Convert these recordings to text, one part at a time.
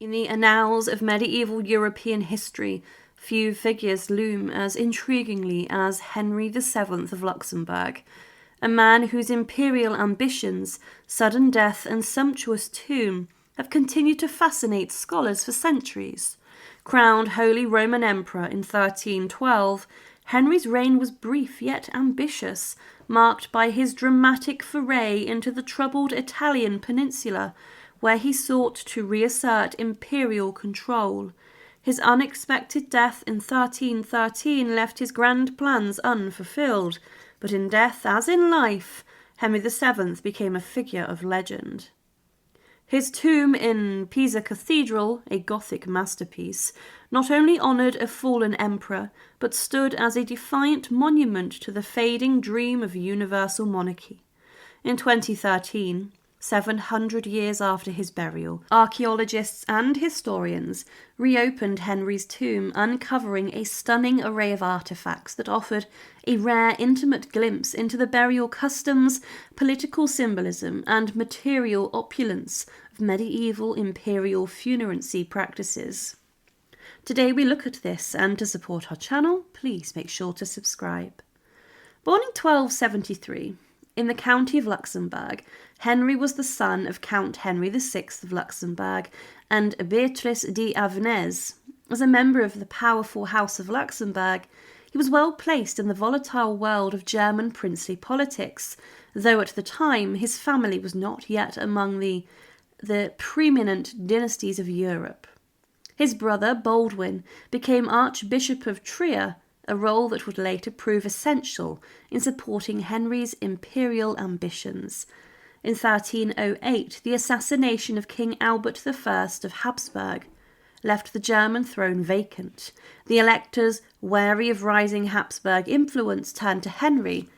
In the annals of medieval European history, few figures loom as intriguingly as Henry VII of Luxembourg, a man whose imperial ambitions, sudden death and sumptuous tomb have continued to fascinate scholars for centuries. Crowned Holy Roman Emperor in 1312, Henry's reign was brief yet ambitious, marked by his dramatic foray into the troubled Italian peninsula, where he sought to reassert imperial control. His unexpected death in 1313 left his grand plans unfulfilled, but in death, as in life, Henry VII became a figure of legend. His tomb in Pisa Cathedral, a Gothic masterpiece, not only honoured a fallen emperor, but stood as a defiant monument to the fading dream of universal monarchy. In 2013, 700 years after his burial, archaeologists and historians reopened Henry's tomb, uncovering a stunning array of artefacts that offered a rare, intimate glimpse into the burial customs, political symbolism, and material opulence of medieval imperial funerancy practices. Today we look at this, and to support our channel, please make sure to subscribe. Born in 1273, in the county of Luxembourg, Henry was the son of Count Henry VI of Luxembourg and Beatrice d'Avenès. As a member of the powerful House of Luxembourg, he was well placed in the volatile world of German princely politics, though at the time his family was not yet among the preeminent dynasties of Europe. His brother Baldwin became Archbishop of Trier, a role that would later prove essential in supporting Henry's imperial ambitions. In 1308, the assassination of King Albert I of Habsburg left the German throne vacant. The electors, wary of rising Habsburg influence, turned to Henry,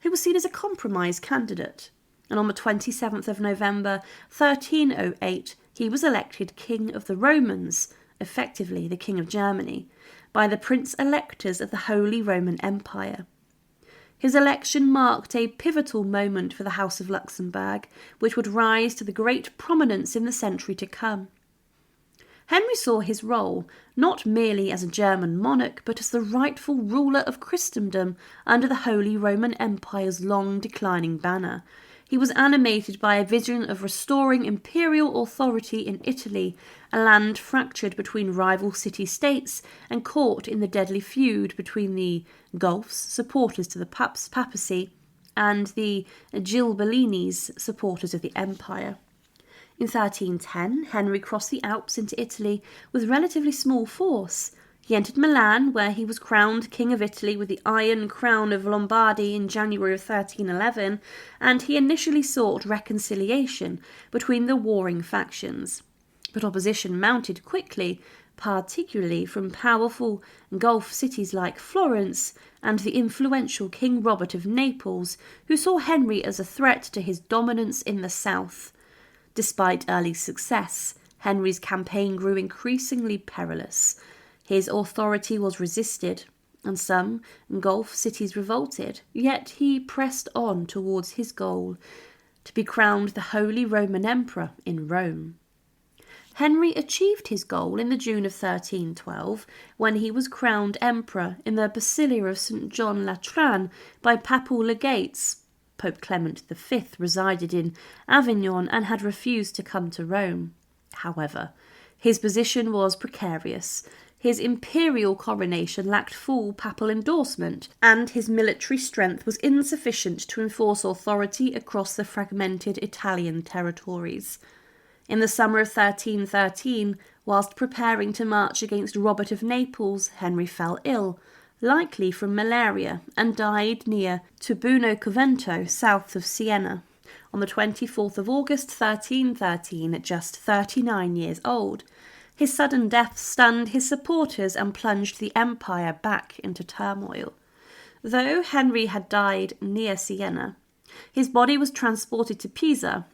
who was seen as a compromise candidate. And on the 27th of November 1308, he was elected King of the Romans, effectively the King of Germany, by the prince-electors of the Holy Roman Empire. His election marked a pivotal moment for the House of Luxembourg, which would rise to the great prominence in the century to come. Henry saw his role not merely as a German monarch, but as the rightful ruler of Christendom under the Holy Roman Empire's long declining banner. He was animated by a vision of restoring imperial authority in Italy, a land fractured between rival city-states and caught in the deadly feud between the Guelphs, supporters to the papacy, and the Ghibellines, supporters of the empire. In 1310, Henry crossed the Alps into Italy with relatively small force. He entered Milan, where he was crowned King of Italy with the Iron Crown of Lombardy in January of 1311, and he initially sought reconciliation between the warring factions. But opposition mounted quickly, particularly from powerful Gulf cities like Florence and the influential King Robert of Naples, who saw Henry as a threat to his dominance in the south. Despite early success, Henry's campaign grew increasingly perilous. His authority was resisted, and some Gulf cities revolted, yet he pressed on towards his goal, to be crowned the Holy Roman Emperor in Rome. Henry achieved his goal in the June of 1312, when he was crowned emperor in the Basilica of St. John Latran by papal legates. Pope Clement V resided in Avignon and had refused to come to Rome. However, his position was precarious. His imperial coronation lacked full papal endorsement, and his military strength was insufficient to enforce authority across the fragmented Italian territories. In the summer of 1313, whilst preparing to march against Robert of Naples, Henry fell ill, likely from malaria, and died near Tubuno Covento, south of Siena, on the 24th of August 1313 at just 39 years old. His sudden death stunned his supporters and plunged the empire back into turmoil. Though Henry had died near Siena, his body was transported to Pisa,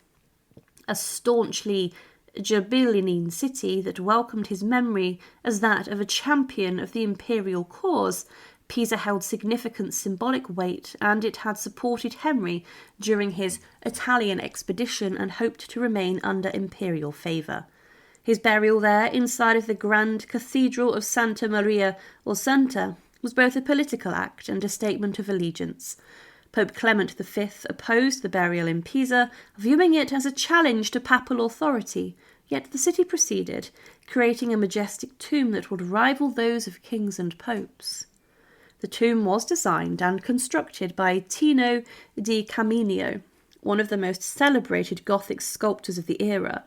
a staunchly Ghibelline city that welcomed his memory as that of a champion of the imperial cause. Pisa held significant symbolic weight, and it had supported Henry during his Italian expedition and hoped to remain under imperial favour. His burial there, inside of the grand cathedral of Santa Maria or Santa, was both a political act and a statement of allegiance. Pope Clement V opposed the burial in Pisa, viewing it as a challenge to papal authority, yet the city proceeded, creating a majestic tomb that would rival those of kings and popes. The tomb was designed and constructed by Tino di Caminio, one of the most celebrated Gothic sculptors of the era.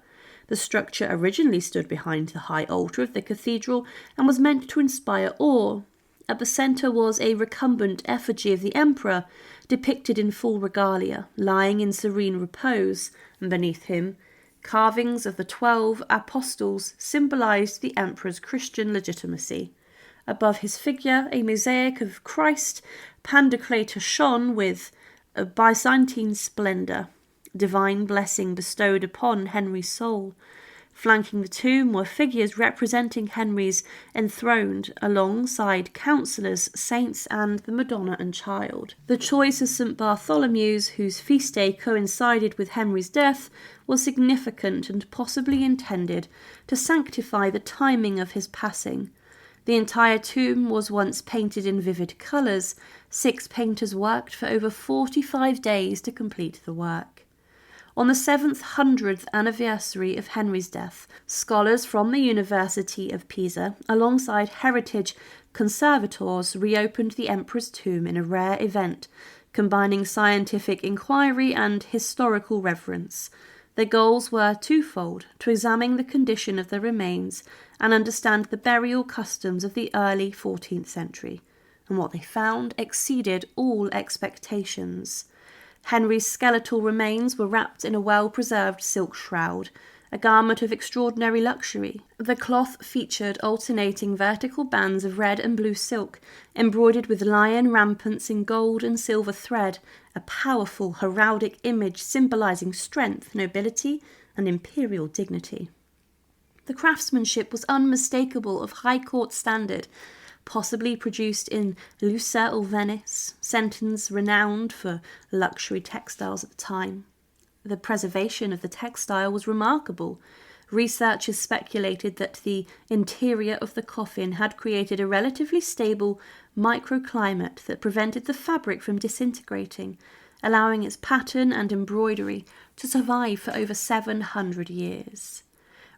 The structure originally stood behind the high altar of the cathedral and was meant to inspire awe. At the centre was a recumbent effigy of the emperor, depicted in full regalia, lying in serene repose, and beneath him, carvings of the 12 apostles symbolised the emperor's Christian legitimacy. Above his figure, a mosaic of Christ Pantocrator shone with a Byzantine splendour, divine blessing bestowed upon Henry's soul. Flanking the tomb were figures representing Henry's enthroned, alongside counsellors, saints, and the Madonna and Child. The choice of St. Bartholomew's, whose feast day coincided with Henry's death, was significant and possibly intended to sanctify the timing of his passing. The entire tomb was once painted in vivid colours. 6 painters worked for over 45 days to complete the work. On the 700th anniversary of Henry's death, scholars from the University of Pisa, alongside heritage conservators, reopened the emperor's tomb in a rare event, combining scientific inquiry and historical reverence. Their goals were twofold: to examine the condition of the remains and understand the burial customs of the early 14th century. And what they found exceeded all expectations. Henry's skeletal remains were wrapped in a well-preserved silk shroud, a garment of extraordinary luxury. The cloth featured alternating vertical bands of red and blue silk, embroidered with lion rampants in gold and silver thread, a powerful heraldic image symbolising strength, nobility, and imperial dignity. The craftsmanship was unmistakable, of high court standard, possibly produced in Lucca or Venice, centres renowned for luxury textiles at the time. The preservation of the textile was remarkable. Researchers speculated that the interior of the coffin had created a relatively stable microclimate that prevented the fabric from disintegrating, allowing its pattern and embroidery to survive for over 700 years.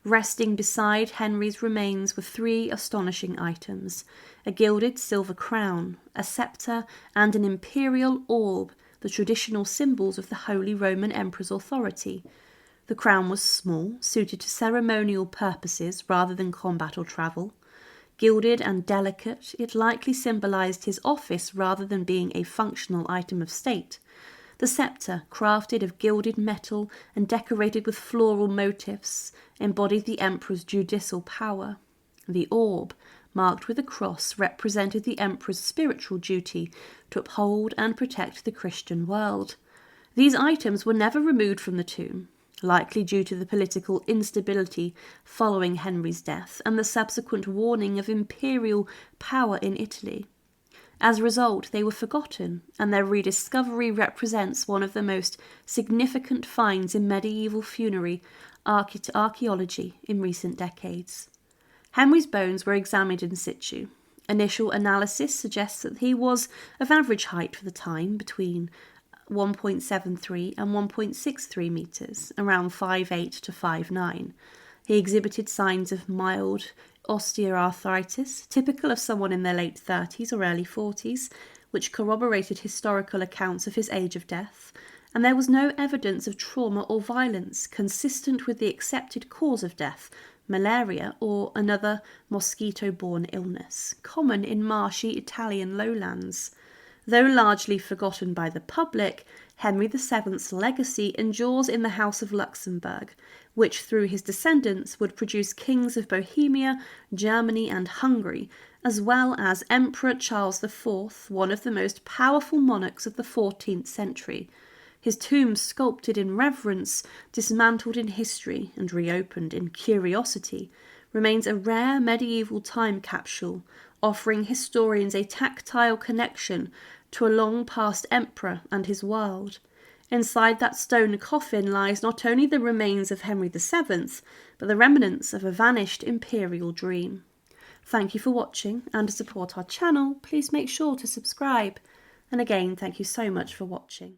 Resting beside Henry's remains were 3 astonishing items: a gilded silver crown, a sceptre, and an imperial orb, the traditional symbols of the Holy Roman Emperor's authority. The crown was small, suited to ceremonial purposes rather than combat or travel. Gilded and delicate, it likely symbolised his office rather than being a functional item of state. The sceptre, crafted of gilded metal and decorated with floral motifs, embodied the emperor's judicial power. The orb, marked with a cross, represented the emperor's spiritual duty to uphold and protect the Christian world. These items were never removed from the tomb, likely due to the political instability following Henry's death and the subsequent waning of imperial power in Italy. As a result, they were forgotten, and their rediscovery represents one of the most significant finds in medieval funerary archaeology in recent decades. Henry's bones were examined in situ. Initial analysis suggests that he was of average height for the time, between 1.73 and 1.63 metres, around 5'8 to 5'9". He exhibited signs of mild osteoarthritis, typical of someone in their late 30s or early 40s, which corroborated historical accounts of his age of death, and there was no evidence of trauma or violence consistent with the accepted cause of death, malaria or another mosquito-borne illness, common in marshy Italian lowlands. Though largely forgotten by the public, Henry VII's legacy endures in the House of Luxembourg, which through his descendants would produce kings of Bohemia, Germany and Hungary, as well as Emperor Charles IV, one of the most powerful monarchs of the 14th century. His tomb, sculpted in reverence, dismantled in history and reopened in curiosity, remains a rare medieval time capsule, offering historians a tactile connection to a long-past emperor and his world. Inside that stone coffin lies not only the remains of Henry VII, but the remnants of a vanished imperial dream. Thank you for watching, and to support our channel, please make sure to subscribe. And again, thank you so much for watching.